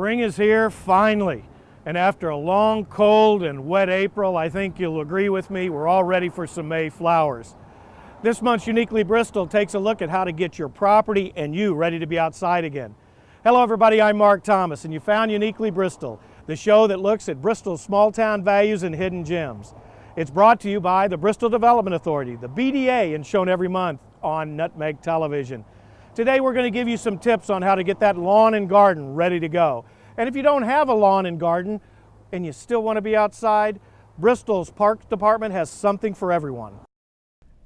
Spring is here, finally. And after a long, cold, and wet April, I think you'll agree with me, we're all ready for some May flowers. This month's Uniquely Bristol takes a look at how to get your property and you ready to be outside again. Hello everybody, I'm Mark Thomas, and you found Uniquely Bristol, the show that looks at Bristol's small town values and hidden gems. It's brought to you by the Bristol Development Authority, the BDA, and shown every month on Nutmeg Television. Today we're going to give you some tips on how to get that lawn and garden ready to go. And if you don't have a lawn and garden and you still want to be outside, Bristol's Parks Department has something for everyone.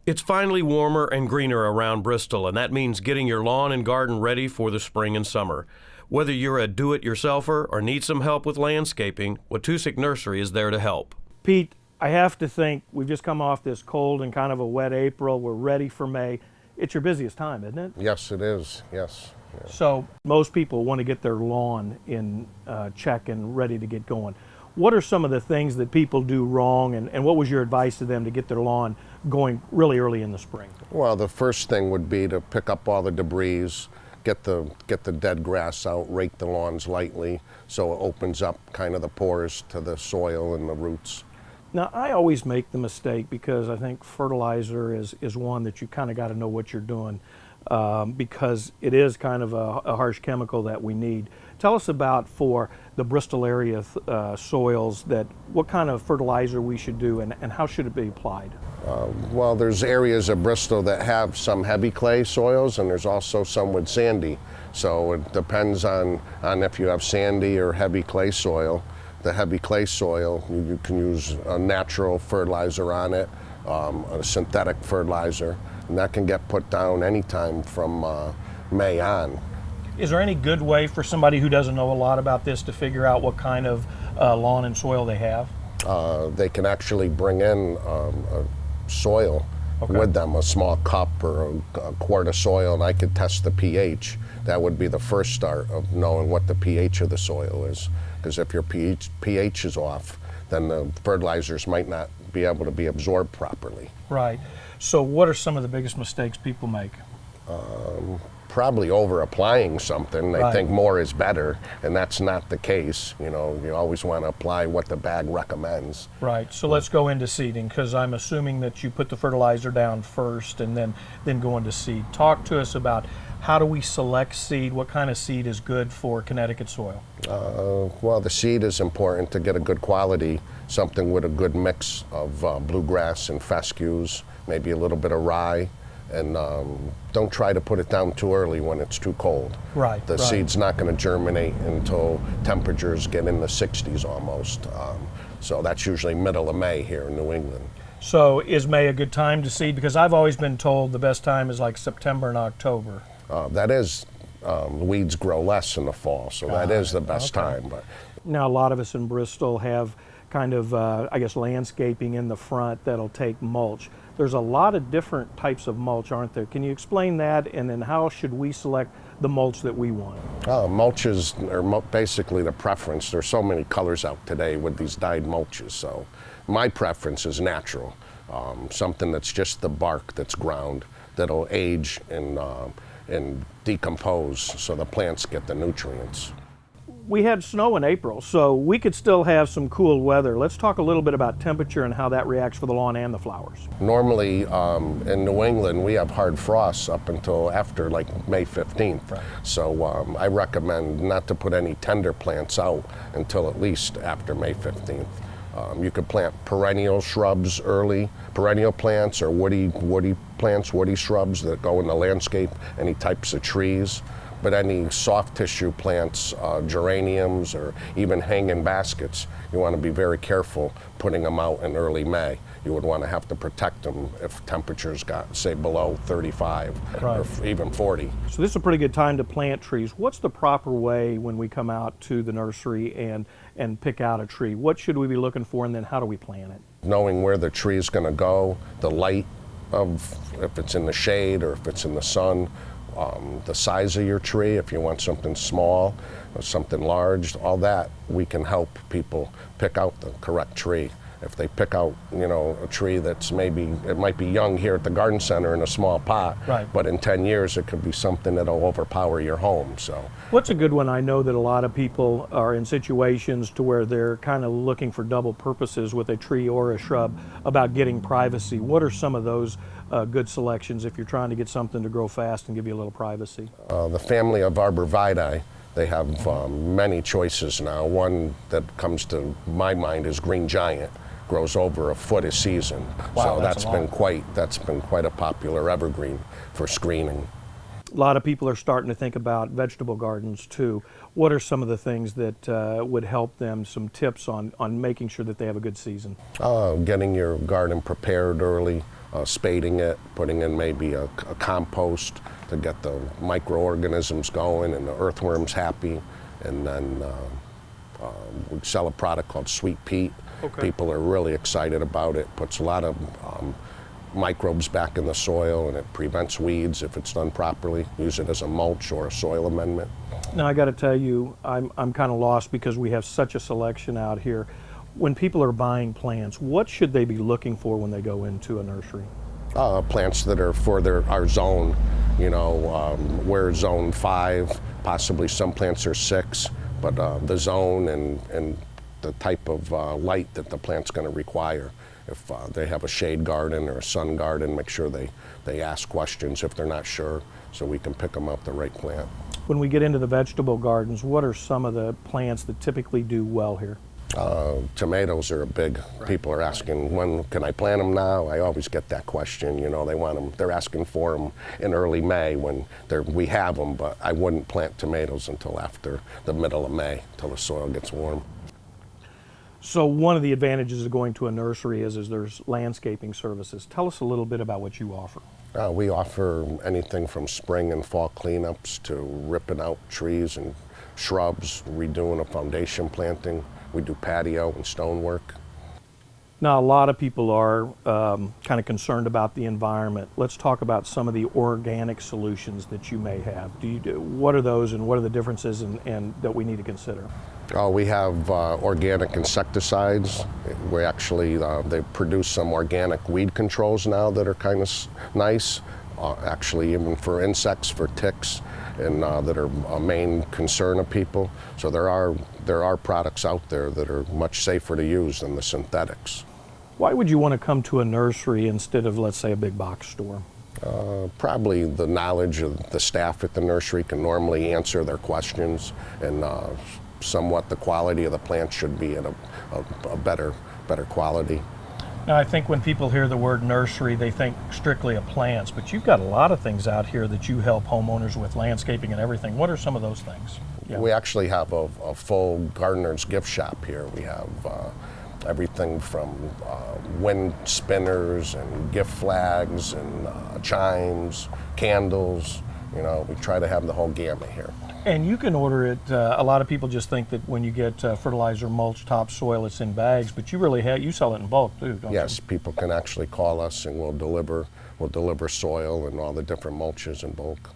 It's finally warmer and greener around Bristol, and that means getting your lawn and garden ready for the spring and summer. Whether you're a do-it-yourselfer or need some help with landscaping, Wojtusik Nursery is there to help. Pete, I have to think we've just come off this cold and kind of a wet April. We're ready for May. It's your busiest time, isn't it? Yes, it is. Yes. Yeah. So most people want to get their lawn in check and ready to get going. What are some of the things that people do wrong, and what was your advice to them to get their lawn going really early in the spring? Well, the first thing would be to pick up all the debris, get the dead grass out, rake the lawns lightly so it opens up kind of the pores to the soil and the roots. Now, I always make the mistake because I think fertilizer is one that you kind of got to know what you're doing because it is kind of a harsh chemical that we need. Tell us about, for the Bristol area soils, that what kind of fertilizer we should do and how should it be applied? Well, there's areas of Bristol that have some heavy clay soils, and there's also some with sandy. So it depends on if you have sandy or heavy clay soil. The heavy clay soil, you can use a natural fertilizer on it, a synthetic fertilizer, and that can get put down anytime from May on. Is there any good way for somebody who doesn't know a lot about this to figure out what kind of lawn and soil they have? They can actually bring in a soil with them, a small cup or a quart of soil, and I could test the pH. That would be the first start of knowing what the pH of the soil is. Because if your pH is off, then the fertilizers might not be able to be absorbed properly. Right. So what are some of the biggest mistakes people make? Probably over applying something. They think more is better, and that's not the case. You know, you always want to apply what the bag recommends. Right. So let's go into seeding, because I'm assuming that you put the fertilizer down first and then go into seed. Talk to us about how do we select seed? What kind of seed is good for Connecticut soil? Well, the seed is important to get a good quality, something with a good mix of bluegrass and fescues, maybe a little bit of rye. And don't try to put it down too early when it's too cold. Right. The seed's not going to germinate until temperatures get in the 60s almost. So that's usually middle of May here in New England. So is May a good time to seed? Because I've always been told the best time is like September and October. That is, weeds grow less in the fall, so that is the best time. But now a lot of us in Bristol have kind of, I guess, landscaping in the front that'll take mulch. There's a lot of different types of mulch, aren't there? Can you explain that, and then how should we select the mulch that we want? Mulches are basically the preference. There's so many colors out today with these dyed mulches, so my preference is natural. Something that's just the bark that's ground, that'll age and decompose so the plants get the nutrients. We had snow in April, so we could still have some cool weather. Let's talk a little bit about temperature and how that reacts for the lawn and the flowers. Normally in New England we have hard frosts up until after like May 15th. Right. So I recommend not to put any tender plants out until at least after May 15th. You could plant perennial shrubs early, perennial plants or woody plants, woody shrubs that go in the landscape, any types of trees. But any soft tissue plants, geraniums, or even hanging baskets, you want to be very careful putting them out in early May. You would want to have to protect them if temperatures got, say, below 35 or even 40. So this is a pretty good time to plant trees. What's the proper way when we come out to the nursery and pick out a tree? What should we be looking for, and then how do we plant it? Knowing where the tree is going to go, the light of, if it's in the shade or if it's in the sun, the size of your tree, if you want something small or something large, all that, we can help people pick out the correct tree. If they pick out, a tree that's it might be young here at the garden center in a small pot, Right. but in 10 years it could be something that'll overpower your home. So, What's a good one? I know that a lot of people are in situations to where they're kind of looking for double purposes with a tree or a shrub about getting privacy. What are some of those good selections if you're trying to get something to grow fast and give you a little privacy? the family of arborvitae, they have many choices now. One that comes to my mind is green giant. Grows over a foot a season. Wow, so that's that's been quite a popular evergreen for screening. A lot of people are starting to think about vegetable gardens too. What are some of the things that would help them, some tips on making sure that they have a good season? Getting your garden prepared early, spading it, putting in maybe a compost to get the microorganisms going and the earthworms happy. And then we sell a product called Sweet Peat. Okay. People are really excited about it. Puts a lot of microbes back in the soil, and it prevents weeds if it's done properly. Use it as a mulch or a soil amendment. Now I got to tell you, I'm kind of lost because we have such a selection out here. When people are buying plants, what should they be looking for when they go into a nursery? Plants that are for our zone. We're zone 5, possibly some plants are 6, but the zone and the type of light that the plant's going to require. If they have a shade garden or a sun garden, make sure they ask questions if they're not sure, so we can pick them up the right plant. When we get into the vegetable gardens, what are some of the plants that typically do well here? Tomatoes are a big, people are asking, when can I plant them now? I always get that question, they want them, they're asking for them in early May when we have them, but I wouldn't plant tomatoes until after the middle of May, till the soil gets warm. So one of the advantages of going to a nursery is there's landscaping services. Tell us a little bit about what you offer. We offer anything from spring and fall cleanups to ripping out trees and shrubs, redoing a foundation planting. We do patio and stonework. Now, a lot of people are kind of concerned about the environment. Let's talk about some of the organic solutions that you may have. What are those, and what are the differences and that we need to consider? We have organic insecticides. We actually, they produce some organic weed controls now that are kind of nice, actually even for insects, for ticks, and that are a main concern of people. So there are products out there that are much safer to use than the synthetics. Why would you want to come to a nursery instead of, let's say, a big box store? Probably the knowledge of the staff at the nursery can normally answer their questions, and somewhat the quality of the plants should be at a better quality. Now, I think when people hear the word nursery, they think strictly of plants, but you've got a lot of things out here that you help homeowners with, landscaping and everything. What are some of those things? Yeah. We actually have a full gardener's gift shop here. We have everything from wind spinners and gift flags and chimes, candles. We try to have the whole gamut here. And you can order it. A lot of people just think that when you get fertilizer, mulch, topsoil, it's in bags, but you sell it in bulk too, don't you? Yes, people can actually call us and we'll deliver soil and all the different mulches in bulk.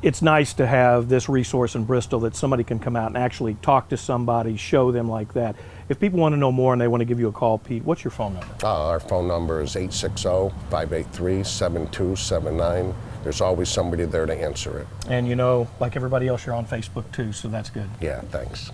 It's nice to have this resource in Bristol that somebody can come out and actually talk to somebody, show them like that. If people want to know more and they want to give you a call, Pete, what's your phone number? Our phone number is 860-583-7279. There's always somebody there to answer it. And like everybody else, you're on Facebook too, so that's good. Yeah, thanks.